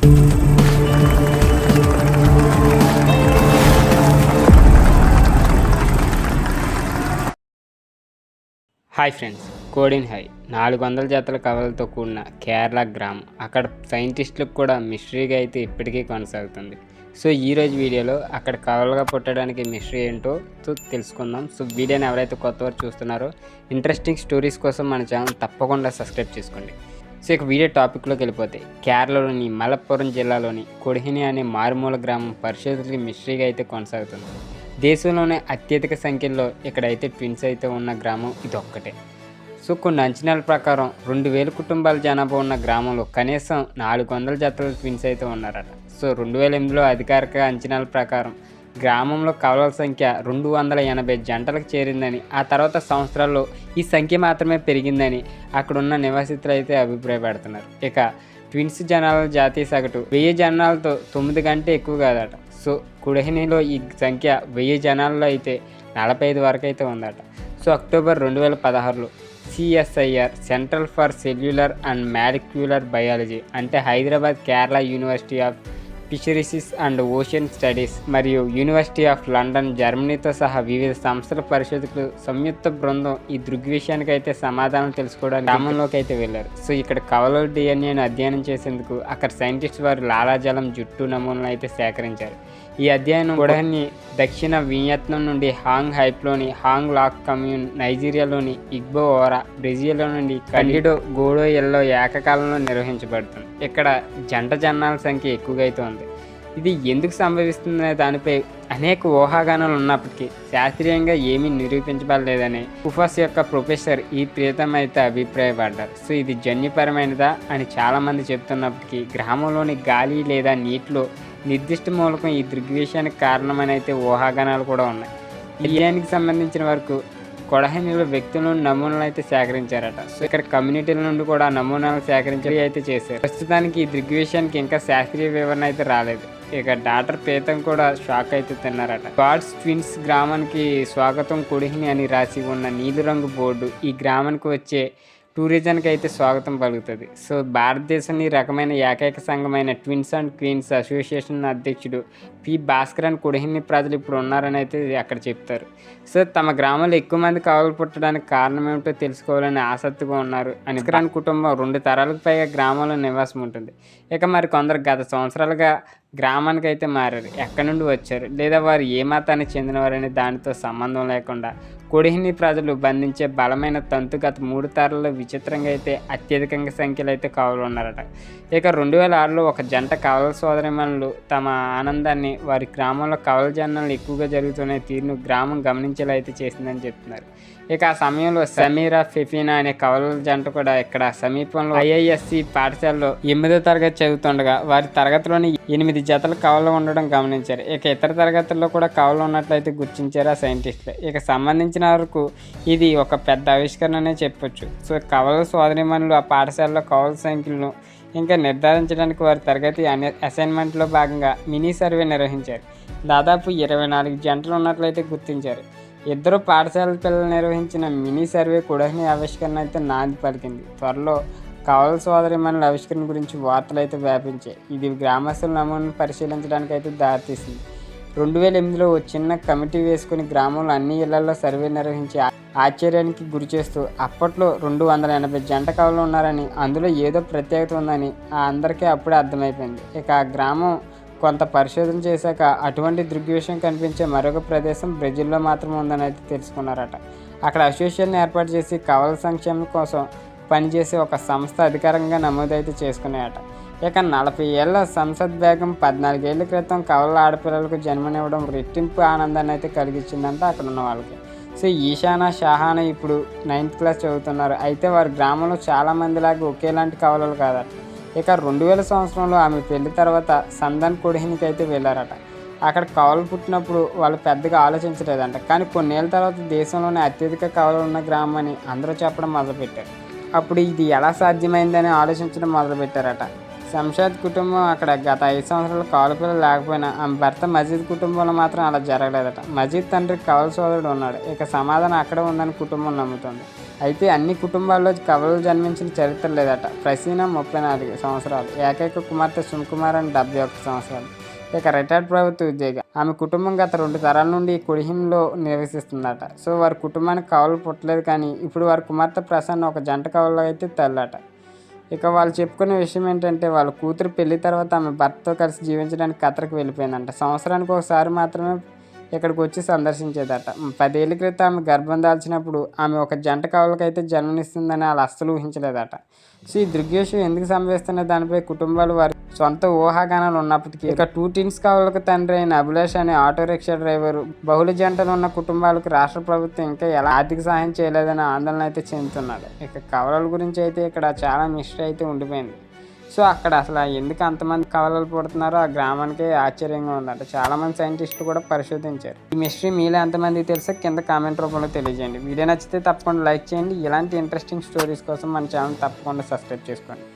Hi friends, codeine high 400 జాతుల కవలతో కూడిన కేరళ గ్రామం అక్కడ సైంటిస్టులకు కూడా మిస్టరీగా అయితే ఇప్పటికీ కొనసాగుతుంది. సో ఈరోజు వీడియోలో అక్కడ కవలగా పుట్టడానికి మిస్టరీ ఏంటో తెలుసుకుందాం. సో వీడియోని ఎవరైతే కొత్తవారు చూస్తున్నారో ఇంట్రెస్టింగ్ స్టోరీస్ కోసం మన ఛానల్ తప్పకుండా సబ్స్క్రైబ్ చేసుకోండి. సో ఇక వీడియో టాపిక్లోకి వెళ్ళిపోతే, కేరళలోని మలప్పురం జిల్లాలోని కొడిహిని అనే మారుమూల గ్రామం పరిశోధకులకి మిస్టరీగా అయితే కొనసాగుతుంది. దేశంలోనే అత్యధిక సంఖ్యలో ఇక్కడైతే ట్విన్స్ అయితే ఉన్న గ్రామం ఇది ఒక్కటే. సో కొన్ని అంచనాల ప్రకారం 2000 కుటుంబాల జనాభా ఉన్న గ్రామంలో కనీసం 400 జతల ట్విన్స్ అయితే ఉన్నారట. సో 2008లో అధికారిక అంచనాల ప్రకారం గ్రామంలో కవలల సంఖ్య 280 జంటలకు చేరిందని, ఆ తర్వాత సంవత్సరాల్లో ఈ సంఖ్య మాత్రమే పెరిగిందని అక్కడున్న నివాసితులు అయితే అభిప్రాయపడుతున్నారు. ఇక ట్విన్స్ జనాల జాతీయ సగటు 1000 జనాలతో 9 కంటే ఎక్కువ కాదట. సో కొడిహినిలో ఈ సంఖ్య 1000 జనాల్లో అయితే 45 వరకు అయితే ఉందట. సో అక్టోబర్ 2016లో CSIR central for cellular and molecular biology అంటే Hyderabad, Kerala university of fisheries and ocean studies మరియు యూనివర్సిటీ ఆఫ్ లండన్, జర్మనీతో సహా వివిధ సంస్థల పరిశోధకులు సంయుక్త బృందం ఈ దృగ్విషయానికి అయితే సమాధానం తెలుసుకోవడానికి గ్రామంలోకి అయితే వెళ్ళారు. సో ఇక్కడ కవలల డిఎన్ఏను అధ్యయనం చేసేందుకు అక్కడ సైంటిస్ట్ వారు లాలాజలం, జుట్టు నమూనాలు అయితే సేకరించారు. ఈ అధ్యయనం కొడిహిని దక్షిణ వియత్నాం నుండి హాంగ్ హైప్లోని హాంగ్ లాక్ కమ్యూన్, నైజీరియాలోని ఇగ్బో ఓరా, బ్రెజిల్లో నుండి కండిడో గోడోయల్లో ఏకకాలంలో నిర్వహించబడుతుంది. ఇక్కడ జంట జనాల సంఖ్య ఎక్కువగా అయితే ఉంది. ఇది ఎందుకు సంభవిస్తుందనే దానిపై అనేక ఊహాగానాలు ఉన్నప్పటికీ శాస్త్రీయంగా ఏమీ నిరూపించబడలేదని ఉఫాస్ యొక్క ప్రొఫెసర్ ఈ ప్రీతం అయితే అభిప్రాయపడ్డారు. సో ఇది జన్యుపరమైనదా అని చాలామంది చెప్తున్నప్పటికీ గ్రామంలోని గాలి లేదా నీటిలో నిర్దిష్ట మూలకం ఈ దృగ్విషయానికి కారణమని అయితే ఊహాగానాలు కూడా ఉన్నాయి. ఈ విషయానికి సంబంధించిన వరకు కొడిహినిలో వ్యక్తుల నుండి నమూనాలు అయితే సేకరించారట. సో ఇక్కడ కమ్యూనిటీల నుండి కూడా నమూనాలు సేకరించి అయితే చేశారు. ప్రస్తుతానికి ఈ దృగ్విషయానికి ఇంకా శాస్త్రీయ వివరణ అయితే రాలేదు. ఇక డాక్టర్ ప్రీతం కూడా షాక్ అయితే తిన్నారట. గాడ్స్ ట్విన్స్ గ్రామానికి స్వాగతం కొడిహిని అని రాసి ఉన్న నీలిరంగు బోర్డు ఈ గ్రామానికి వచ్చే టూరిజంకి అయితే స్వాగతం పలుకుతుంది. సో భారతదేశంలో ఈ రకమైన ఏకైక సంఘమైన ట్విన్స్ అండ్ క్వీన్స్ అసోసియేషన్ అధ్యక్షుడు పి భాస్కరన్ కొడిహిని ప్రజలు ఇప్పుడు ఉన్నారని అయితే అక్కడ చెప్తారు. సో తమ గ్రామంలో ఎక్కువ మంది కవలలు పుట్టడానికి కారణం ఏమిటో తెలుసుకోవాలని ఆసక్తిగా ఉన్నారు అని. భాస్కరన్ కుటుంబం 2 తరాలకు పైగా గ్రామంలో నివాసం ఉంటుంది. ఇక మరి కొందరు గత సంవత్సరాలుగా గ్రామానికి అయితే మారారు. ఎక్కడి నుండి వచ్చారు లేదా వారు ఏ మతానికి చెందినవారనే దానితో సంబంధం లేకుండా కొడిహిని ప్రజలు బంధించే బలమైన తంతు గత 3 తరాల్లో విచిత్రంగా అయితే అత్యధికంగా సంఖ్యలో అయితే కవలలు ఉన్నారట. ఇక 2006లో ఒక జంట కవలల సోదరిమణులు తమ ఆనందాన్ని వారి గ్రామంలో కవల జనాలు ఎక్కువగా జరుగుతున్న తీరును గ్రామం గమనించేలా అయితే చేసిందని చెప్తున్నారు. ఇక ఆ సమయంలో సమీరా, ఫెఫీనా అనే కవలల జంట కూడా ఇక్కడ సమీపంలో IISc పాఠశాలలో 8వ తరగతి చదువుతుండగా వారి తరగతిలోని 8 జతల కవలలు ఉండడం గమనించారు. ఇక ఇతర తరగతుల్లో కూడా కవలలు ఉన్నట్లయితే గుర్తించారు ఆ సైంటిస్టులు. ఇక సంబంధించిన వరకు ఇది ఒక పెద్ద ఆవిష్కరణనే చెప్పొచ్చు. సో కవలల సోదరిమణులు ఆ పాఠశాలలో కవలల సంఖ్యలను ఇంకా నిర్ధారించడానికి వారి తరగతి అసైన్మెంట్లో భాగంగా మినీ సర్వే నిర్వహించారు. దాదాపు 24 జంటలు ఉన్నట్లయితే గుర్తించారు. 2 పాఠశాల పిల్లలు నిర్వహించిన మినీ సర్వే కొడిహిని ఆవిష్కరణ అయితే నాంది పలికింది. త్వరలో కవలల సోదరిమణుల ఆవిష్కరణ గురించి వార్తలు అయితే వ్యాపించాయి. ఇది గ్రామస్తుల నమూనాను పరిశీలించడానికి అయితే దారితీసింది. 2008లో ఓ చిన్న కమిటీ వేసుకుని గ్రామంలో అన్ని ఇళ్లలో సర్వే నిర్వహించి ఆశ్చర్యానికి గురి చేస్తూ అప్పట్లో 280 జంట కవలలు ఉన్నారని, అందులో ఏదో ప్రత్యేకత ఉందని అందరికీ అప్పుడే అర్థమైపోయింది. ఇక ఆ గ్రామం కొంత పరిశోధన చేశాక అటువంటి దృగ్విషయం కనిపించే మరొక ప్రదేశం బ్రెజిల్లో మాత్రం ఉందని అయితే తెలుసుకున్నారట. అక్కడ అసోసియేషన్ ఏర్పాటు చేసి కవలల సంక్షేమం కోసం పనిచేసే ఒక సంస్థ అధికారికంగా నమోదైతే చేసుకున్నాయట. ఇక 40 ఏళ్ల సంసద్ బేగం 14 ఏళ్ల క్రితం కవలల ఆడపిల్లలకు జన్మనివ్వడం రెట్టింపు ఆనందాన్ని అయితే కలిగించిందంట అక్కడ ఉన్న వాళ్ళకి. సో ఈశానా, షాహానా ఇప్పుడు 9th క్లాస్ చదువుతున్నారు. అయితే వారి గ్రామంలో చాలామందిలాగా ఒకేలాంటి కవలలు కాదట. ఇక 2000 సంవత్సరంలో ఆమె పెళ్లి తర్వాత సందన్ కొడిహినికి అయితే వెళ్ళారట. అక్కడ కవలలు పుట్టినప్పుడు వాళ్ళు పెద్దగా ఆలోచించలేదంట. కానీ కొన్నేళ్ళ తర్వాత దేశంలోనే అత్యధిక కవలలు ఉన్న గ్రామం అని అందరూ చెప్పడం మొదలుపెట్టారు. అప్పుడు ఇది ఎలా సాధ్యమైందని ఆలోచించడం మొదలుపెట్టారట. శంషాద్ కుటుంబం అక్కడ గత 5 సంవత్సరాలు కవల పిల్లలు లేకపోయినా ఆమె భర్త మజీద్ కుటుంబంలో మాత్రం అలా జరగలేదట. మజీద్ తండ్రికి కవల సోదరుడు ఉన్నాడు. ఇక సమాధానం అక్కడే ఉందని కుటుంబం నమ్ముతుంది. అయితే అన్ని కుటుంబాల్లో కవలలు జన్మించిన చరిత్ర లేదట. ప్రసీన 34 సంవత్సరాలు, ఏకైక కుమార్తె సుకుమార్ అని 71 సంవత్సరాలు. ఇక రిటైర్డ్ ప్రభుత్వ ఉద్యోగి. ఆమె కుటుంబం గత 2 తరాల నుండి కొడిహింలో నివసిస్తుందట. సో వారి కుటుంబానికి కవలలు పుట్టలేదు, కానీ ఇప్పుడు వారి కుమార్తె ప్రసన్న ఒక జంట కవలలు అయితే తల్లట. ఇక వాళ్ళు చెప్పుకునే విషయం ఏంటంటే, వాళ్ళ కూతురు పెళ్లి తర్వాత ఆమె భర్తతో కలిసి జీవించడానికి ఖతర్కి వెళ్ళిపోయిందంట. సంవత్సరానికి ఒకసారి మాత్రమే ఇక్కడికి వచ్చి సందర్శించేదట. 10 ఏళ్ల క్రితం ఆమె గర్భం దాల్చినప్పుడు ఆమె ఒక జంట కవలకైతే జన్మనిస్తుందని వాళ్ళు అస్సలు ఊహించలేదట. సో ఈ దృగ్విషయం ఎందుకు సంభవిస్తున్న దానిపై కుటుంబాలు వారి సొంత ఊహాగానాలు ఉన్నప్పటికీ, ఇక 2 ట్విన్స్ కవలకు తండ్రి అయిన అభిలాష్ అనే ఆటో రిక్షా డ్రైవరు, బహుళ జంటలు ఉన్న కుటుంబాలకు రాష్ట్ర ప్రభుత్వం ఇంకా ఎలా ఆర్థిక సహాయం చేయలేదని ఆందోళన అయితే చెందుతున్నాడు. ఇక కవలల గురించి అయితే ఇక్కడ చాలా మిస్టరీ అయితే ఉండిపోయింది. సో అక్కడ అసలు ఎందుకు అంతమంది కవలలు పుడుతున్నారో ఆ గ్రామానికి ఆశ్చర్యంగా ఉందంట. చాలామంది సైంటిస్టులు కూడా పరిశోధించారు. ఈ మిస్టరీ మీలో ఎంతమందికి తెలిసే కింద కామెంట్ రూపంలో తెలియజేయండి. వీడియో నచ్చితే తప్పకుండా లైక్ చేయండి. ఇలాంటి ఇంట్రెస్టింగ్ స్టోరీస్ కోసం మన ఛానల్ తప్పకుండా సబ్స్క్రైబ్ చేసుకోండి.